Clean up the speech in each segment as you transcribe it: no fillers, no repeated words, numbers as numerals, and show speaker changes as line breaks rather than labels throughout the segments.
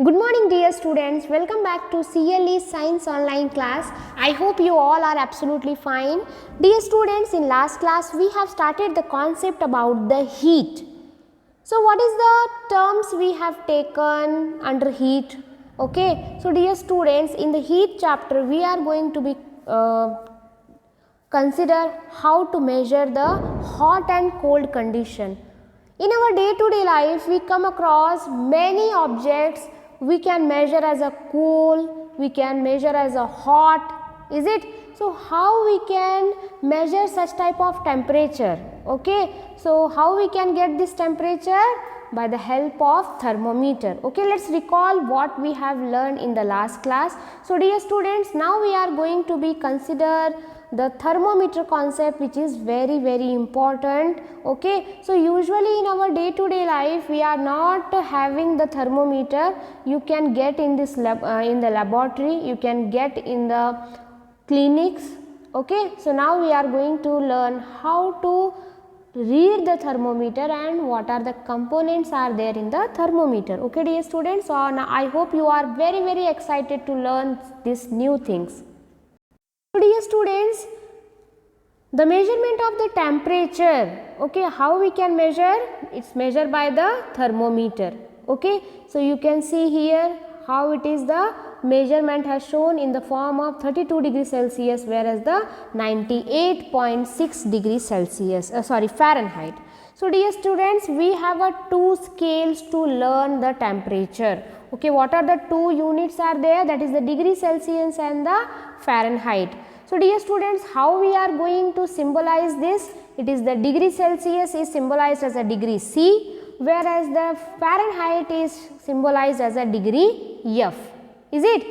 Good morning dear students, welcome back to CLE Science online class. I hope you all are absolutely fine. Dear students, in last class we have started the concept about the heat. So what is the terms we have taken under heat? Okay, so dear students, in the heat chapter we are going to be consider how to measure the hot and cold condition. In our day-to-day life, we come across many objects we can measure as a cool, we can measure as a hot, is it? So, how we can measure such type of temperature, okay? So, how we can get this temperature? By the help of thermometer, okay? Let's recall what we have learned in the last class. So, dear students, now we are going to be consider the thermometer concept, which is very important, okay. So usually in our day to day life we are not having the thermometer. You can get in this in the laboratory, you can get in the clinics, okay. So now we are going to learn how to read the thermometer and what are the components are there in the thermometer, okay dear students. So now I hope you are very excited to learn these new things. So dear students, the measurement of the temperature, okay, how we can measure? It's measured by the thermometer, okay. So you can see here how it is the measurement has shown in the form of 32 degrees Celsius, whereas the 98.6 degrees Celsius, Fahrenheit. So dear students, we have a two scales to learn the temperature. Okay, what are the two units are there? That is the degree Celsius and the Fahrenheit. So dear students, how we are going to symbolize this? It is the degree Celsius is symbolized as a degree C, whereas the Fahrenheit is symbolized as a degree F. Is it?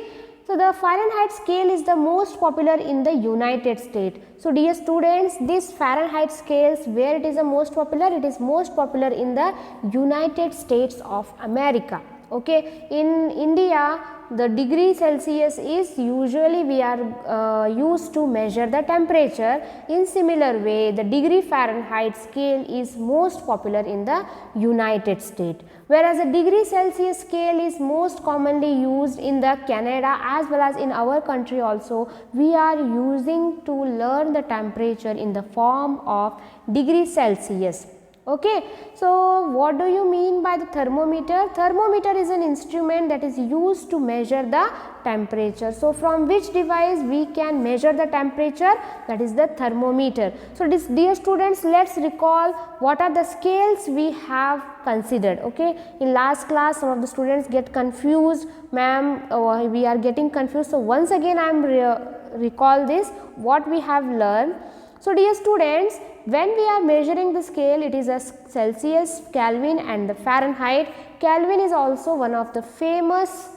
So the Fahrenheit scale is the most popular in the United States. So dear students, this Fahrenheit scales, where it is the most popular? It is most popular in the United States of America. Okay, in India the degree Celsius is usually we are used to measure the temperature. In similar way, the degree Fahrenheit scale is most popular in the United States, whereas the degree Celsius scale is most commonly used in the Canada as well as in our country also. We are using to learn the temperature in the form of degree Celsius. Okay, so what do you mean by the thermometer? Thermometer is an instrument that is used to measure the temperature. So from which device we can measure the temperature? That is the thermometer. So this, dear students, let's recall what are the scales we have considered. Okay, in last class some of the students get confused, ma'am, we are getting confused. So once again I am recall this what we have learned. So dear students, when we are measuring the scale, it is a Celsius, Kelvin and the Fahrenheit. Kelvin is also one of the famous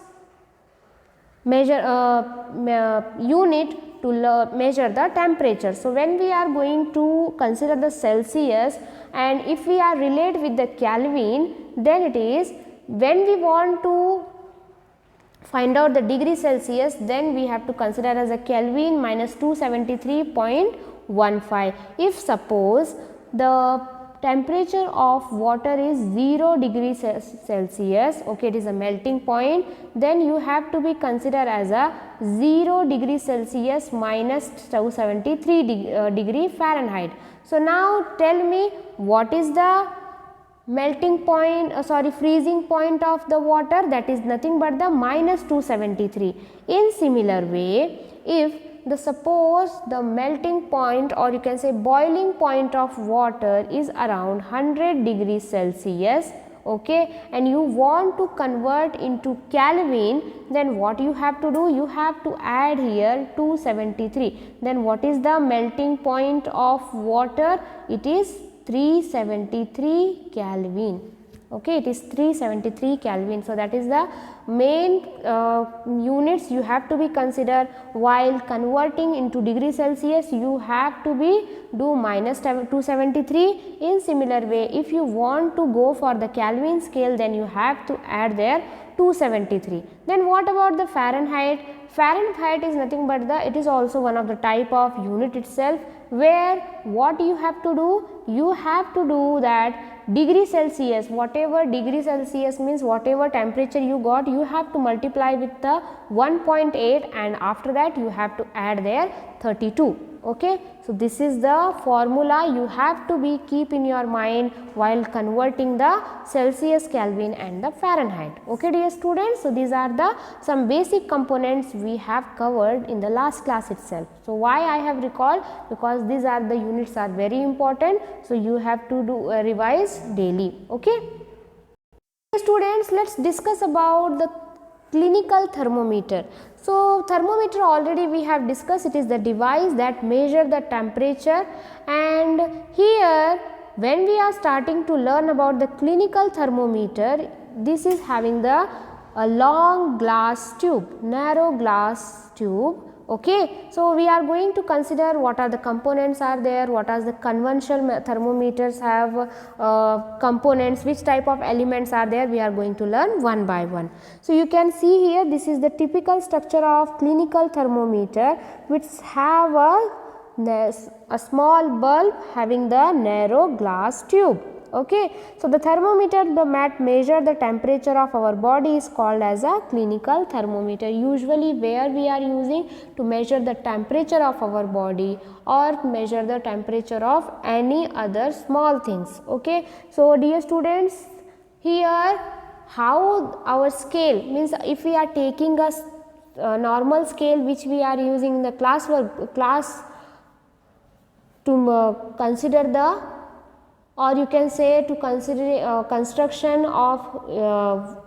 unit to measure the temperature. So when we are going to consider the Celsius, and if we are relate with the Kelvin, then it is when we want to find out the degree Celsius, then we have to consider as a Kelvin minus 273.15. If suppose the temperature of water is 0 degrees Celsius, okay, it is a melting point, then you have to be considered as a 0 degrees Celsius minus 273 degree Fahrenheit. So now tell me what is the melting point, freezing point of the water? That is nothing but the minus 273. In similar way, if suppose the melting point, or you can say boiling point of water is around 100 degrees Celsius, okay, and you want to convert into Kelvin, then what you have to do? You have to add here 273. Then what is the melting point of water? It is 373 Kelvin. Okay, it is 373 Kelvin. So that is the main units you have to be considered while converting into degree Celsius. You have to be do minus 273. In similar way, if you want to go for the Kelvin scale, then you have to add there 273. Then what about the Fahrenheit? Fahrenheit is nothing but it is also one of the type of unit itself, where what you have to do? You have to do that degree Celsius, whatever degree Celsius means whatever temperature you got, you have to multiply with the 1.8 and after that you have to add there 32. Okay. So, this is the formula you have to be keep in your mind while converting the Celsius, Kelvin and the Fahrenheit. Okay, dear students. So, these are the some basic components we have covered in the last class itself. So, why I have recalled? Because these are the units are very important. So, you have to do revise daily. Okay. Students, let us discuss about the clinical thermometer. So, thermometer already we have discussed, it is the device that measure the temperature, and here when we are starting to learn about the clinical thermometer, this is having the a long glass tube, narrow glass tube. Okay. So, we are going to consider what are the components are there, what are the conventional thermometers have components, which type of elements are there, we are going to learn one by one. So, you can see here this is the typical structure of clinical thermometer, which have a small bulb having the narrow glass tube. Okay. So, the thermometer that measure the temperature of our body is called as a clinical thermometer. Usually where we are using to measure the temperature of our body or measure the temperature of any other small things. Okay. So, dear students, here how our scale means if we are taking a normal scale which we are using in the class to consider the, or you can say to consider construction of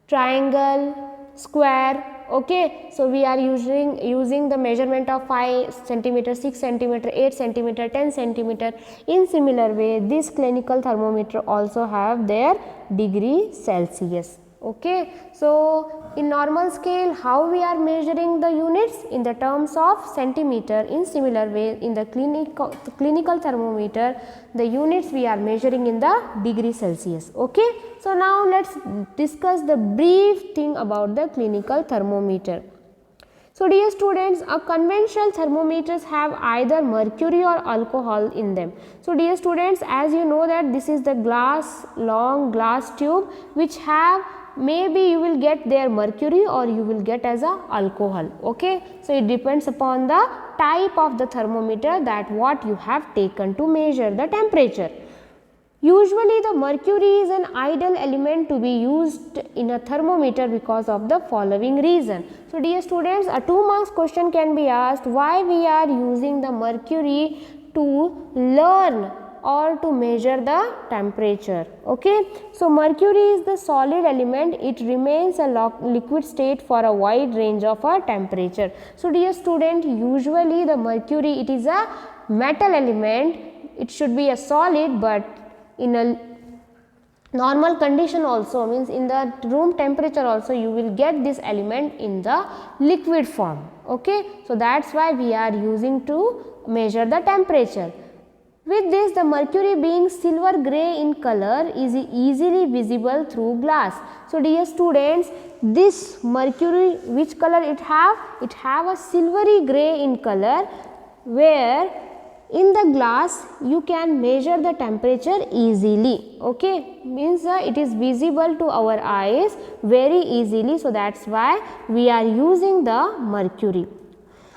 triangle, square. Okay. So, we are using the measurement of 5 centimeter, 6 centimeter, 8 centimeter, 10 centimeter. In similar way, this clinical thermometer also have their degree Celsius. Okay. So, in normal scale how we are measuring the units in the terms of centimeter. In similar way, in the clinical thermometer the units we are measuring in the degree Celsius. Okay. So, now let us discuss the brief thing about the clinical thermometer. So, dear students, a conventional thermometers have either mercury or alcohol in them. So, dear students, as you know that this is the long glass tube which have, maybe you will get their mercury or you will get as a alcohol. Okay. So, it depends upon the type of the thermometer that what you have taken to measure the temperature. Usually the mercury is an ideal element to be used in a thermometer because of the following reason. So, dear students, a 2 marks question can be asked, why we are using the mercury to learn or to measure the temperature. Okay. So, mercury is the solid element, it remains a liquid state for a wide range of a temperature. So, dear student, usually the mercury, it is a metal element, it should be a solid, but in a normal condition also, means in the room temperature also you will get this element in the liquid form. Okay. So, that is why we are using to measure the temperature. With this, the mercury being silver grey in color is easily visible through glass. So, dear students, this mercury, which color it have? It have a silvery grey in color, where in the glass you can measure the temperature easily. Okay. Means it is visible to our eyes very easily. So, that is why we are using the mercury.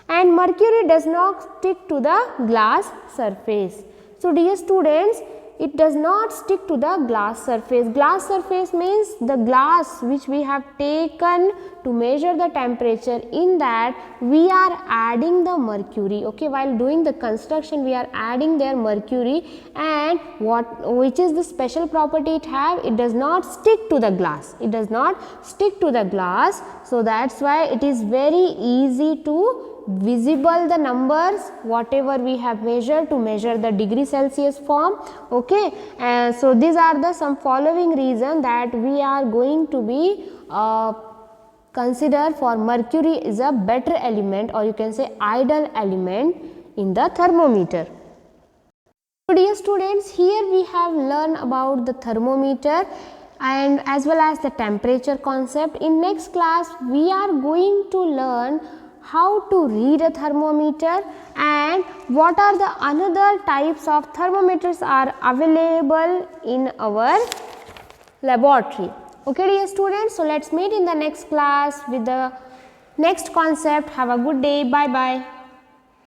And mercury does not stick to the glass surface. So, dear students, it does not stick to the glass surface. Glass surface means the glass which we have taken to measure the temperature, in that we are adding the mercury. Okay. While doing the construction we are adding their mercury, and which is the special property it have? It does not stick to the glass. It does not stick to the glass. So, that is why it is very easy to visible the numbers whatever we have measured to measure the degree Celsius form. Okay. So, these are the some following reason that we are going to be consider for mercury is a better element, or you can say ideal element in the thermometer. So, dear students, here we have learned about the thermometer and as well as the temperature concept. In next class we are going to learn how to read a thermometer and what are the another types of thermometers are available in our laboratory. Okay dear students, so let's meet in the next class with the next concept. Have a good day. Bye bye.